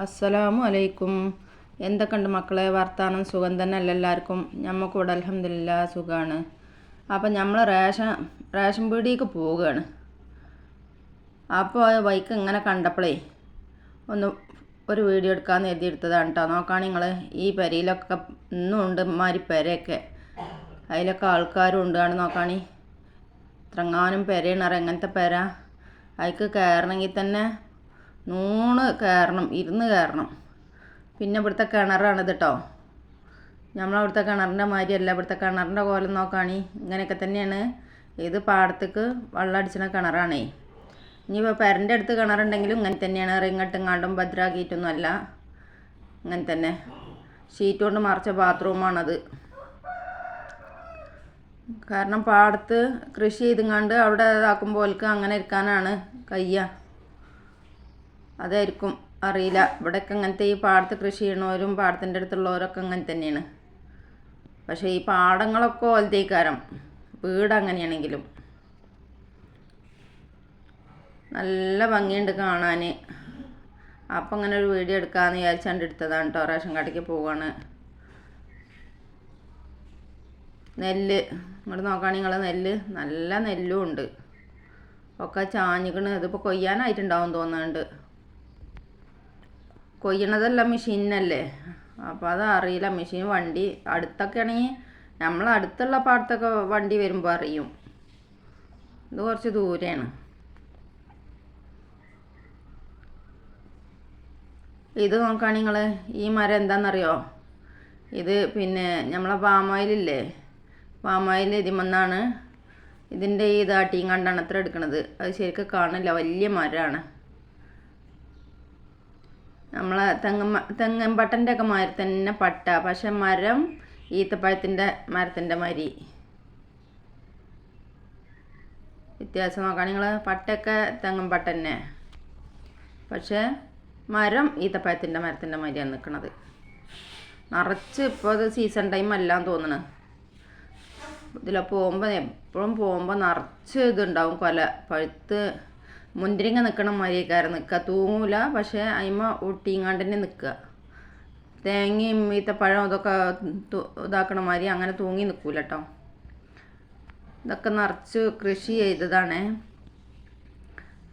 അസ്സലാമു അലൈക്കും. എന്തൊക്കെയുണ്ട് മക്കളെ, വർത്താനം? സുഖം തന്നെ അല്ല എല്ലാവർക്കും? ഞമ്മക്കിവിടെ അൽഹംദുലില്ലാ സുഖമാണ്. അപ്പം നമ്മൾ റേഷൻ പീടികയ്ക്ക് പോവുകയാണ്. അപ്പോൾ ബൈക്ക് ഇങ്ങനെ കണ്ടപ്പോഴേ ഒന്ന് ഒരു വീഡിയോ എടുക്കാമെന്ന് എഴുതിയെടുത്തതാണ് കേട്ടോ. നോക്കുകയാണ് നിങ്ങൾ, ഈ പെരയിലൊക്കെ ഇന്നും ഉണ്ട് ഇമാതിരി പെരയൊക്കെ, അതിലൊക്കെ ആൾക്കാരും ഉണ്ട്. ആണ് നോക്കുകയാണ്, ഇത്രങ്ങാനും പെരയാണ് എങ്ങനത്തെ പെര. അതിക്ക് കയറണമെങ്കിൽ തന്നെ 100 കയറണം, 2 കയറണം. പിന്നെ ഇവിടുത്തെ കിണറാണിത് കേട്ടോ. നമ്മളവിടുത്തെ കിണറിൻ്റെ മാതിരിയല്ല, ഇവിടുത്തെ കിണറിൻ്റെ കോലം നോക്കുകയാണ് ഇങ്ങനെയൊക്കെ തന്നെയാണ്. ഇത് പാടത്തേക്ക് വെള്ളം അടിച്ചിന കിണറാണേ. ഇനിയിപ്പോൾ പെരൻ്റെ അടുത്ത് കിണറുണ്ടെങ്കിലും ഇങ്ങനെ തന്നെയാണ്. റിങ്ങട്ടുങ്ങാണ്ടും ഭദ്രാക്കിയിട്ടൊന്നും അല്ല, ഇങ്ങനെ തന്നെ ഷീറ്റ് കൊണ്ട് മറച്ച ബാത്റൂമാണത്. കാരണം പാടത്ത് കൃഷി ചെയ്തുങ്ങാണ്ട് അവിടെ ഇതാക്കുമ്പോൾക്ക് അങ്ങനെ ഇരിക്കാനാണ് കയ്യ. അതായിരിക്കും, അറിയില്ല. ഇവിടെയൊക്കെ അങ്ങനത്തെ ഈ പാടത്ത് കൃഷി ചെയ്യണവരും പാടത്തിൻ്റെ അടുത്തുള്ളവരൊക്കെ അങ്ങനെ തന്നെയാണ്. പക്ഷേ ഈ പാടങ്ങളൊക്കെ ഓലത്തേക്കാരം, വീട് അങ്ങനെയാണെങ്കിലും. നല്ല ഭംഗിയുണ്ട് കാണാൻ. അപ്പം അങ്ങനെ ഒരു വീഡിയോ എടുക്കാമെന്ന് വിചാരിച്ചാണ്ട് എടുത്തതാണ് കേട്ടോ. റേഷൻ കടയ്ക്ക് പോവാണ്. നെല്ല് ഇങ്ങോട്ട് നോക്കുകയാണെങ്കിൽ നിങ്ങൾ, നെല്ല് നല്ല നെല്ലും ഉണ്ട്. ഒക്കെ ചാഞ്ഞിക്കണ്. ഇതിപ്പോൾ കൊയ്യാനായിട്ടുണ്ടാവും തോന്നുന്നുണ്ട്. കൊയ്യണതെല്ലാം മെഷീനല്ലേ, അപ്പോൾ അത് അറിയില്ല. മെഷീൻ വണ്ടി അടുത്തൊക്കെ ആണെങ്കിൽ, നമ്മളടുത്തുള്ള പാടത്തൊക്കെ വണ്ടി വരുമ്പോൾ അറിയും. ഇത് കുറച്ച് ദൂരെയാണ്. ഇത് നോക്കുകയാണെങ്കിൽ നിങ്ങൾ, ഈ മരം എന്താണെന്നറിയോ? ഇത് പിന്നെ നമ്മളെ പാമോയിലില്ലേ, പാമോയിൽ ഇതിമെന്നാണ് ഇതിൻ്റെ ഈ ഇതാട്ടിയും കണ്ടാണ് അത്ര എടുക്കണത്. അത് ശരിക്കും കാണില്ല, വലിയ മരമാണ്. നമ്മളെ തെങ്ങമ്പട്ടൻ്റെ ഒക്കെ മാതിരി തന്നെ പട്ട, പക്ഷെ മരം ഈത്തപ്പഴത്തിൻ്റെ മരത്തിൻ്റെ മാതിരി വ്യത്യാസം നോക്കുകയാണ് നിങ്ങൾ. പട്ടയൊക്കെ തെങ്ങമ്പട്ട തന്നെ, പക്ഷേ മരം ഈത്തപ്പഴത്തിൻ്റെ മരത്തിൻ്റെ മാതിരിയാണ് നിൽക്കുന്നത്. നിറച്ച് ഇപ്പോൾ അത് സീസൺ ടൈം അല്ലാന്ന് തോന്നണ്. ഇതിൽ പോകുമ്പോൾ എപ്പോഴും പോകുമ്പോൾ നിറച്ച് ഇതുണ്ടാവും, കൊല പഴുത്ത് മുന്തിരിങ്ങ നിൽക്കണ മാതിരിക്കാരം നിൽക്കുക. തൂങ്ങൂല, പക്ഷേ അതിമ ഒട്ടിങ്ങാണ്ട് തന്നെ നിൽക്കുക. തേങ്ങയും ഈത്തപ്പഴം ഇതൊക്കെ ഇതാക്കണ മാതിരി അങ്ങനെ തൂങ്ങി നിൽക്കൂല കേട്ടോ. ഇതൊക്കെ നിറച്ച് കൃഷി ചെയ്തതാണ്.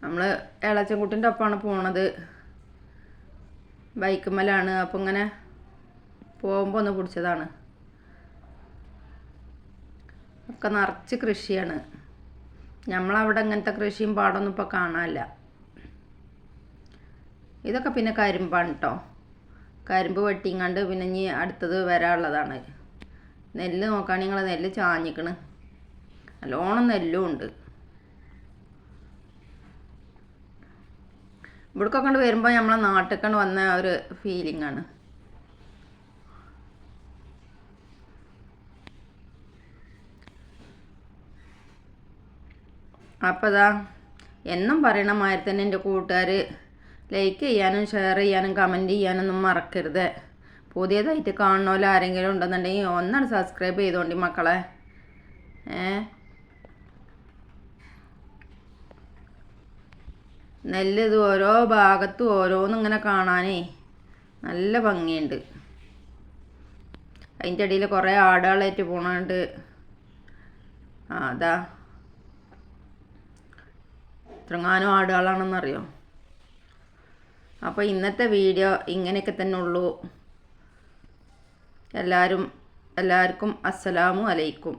നമ്മൾ ഇളച്ചൻകുട്ടിൻ്റെ ഒപ്പമാണ് പോണത്, ബൈക്കുമ്മലാണ്. അപ്പം ഇങ്ങനെ പോകുമ്പോൾ ഒന്ന് പിടിച്ചതാണ്. ഒക്കെ നിറച്ച് കൃഷിയാണ്. നമ്മളവിടെ അങ്ങനത്തെ കൃഷിയും പാടൊന്നും ഇപ്പോൾ കാണാനില്ല. ഇതൊക്കെ പിന്നെ കരിമ്പാണ് കേട്ടോ. കരിമ്പ് വെട്ടിങ്ങാണ്ട് പിന്നെ ഇനി അടുത്തത് വരാനുള്ളതാണ്. നെല്ല് നോക്കുകയാണെങ്കിൽ നിങ്ങൾ, നെല്ല് ചാഞ്ഞിക്കണ്. നല്ലോണം നെല്ലും ഉണ്ട്. ഇവിടേക്കൊക്കെ കൊണ്ട് വരുമ്പോൾ നമ്മളെ നാട്ടിൽ വന്ന ഒരു ഫീലിംഗാണ്. അപ്പോൾ ഇതാ എന്നും പറയണ മാതിരി തന്നെ എൻ്റെ കൂട്ടുകാർ ലൈക്ക് ചെയ്യാനും ഷെയർ ചെയ്യാനും കമൻറ്റ് ചെയ്യാനൊന്നും മറക്കരുത്. പുതിയതായിട്ട് കാണുന്നവരോ ആരെങ്കിലും ഉണ്ടെന്നുണ്ടെങ്കിൽ ഒന്നാണ് സബ്സ്ക്രൈബ് ചെയ്തോണ്ടി മക്കളെ. നെല്ല് ഇത് ഓരോ ഭാഗത്തും ഓരോന്നും ഇങ്ങനെ കാണാനേ നല്ല ഭംഗിയുണ്ട്. അതിൻ്റെ ഇടയിൽ കുറേ ആടുകളായിട്ട് പോണുണ്ട്. അതാ ഇത്രങ്ങാനും ആടുകളാണെന്നറിയോ. അപ്പോൾ ഇന്നത്തെ വീഡിയോ ഇങ്ങനെയൊക്കെ തന്നെ ഉള്ളൂ. എല്ലാവർക്കും അസ്സലാമു അലൈക്കും.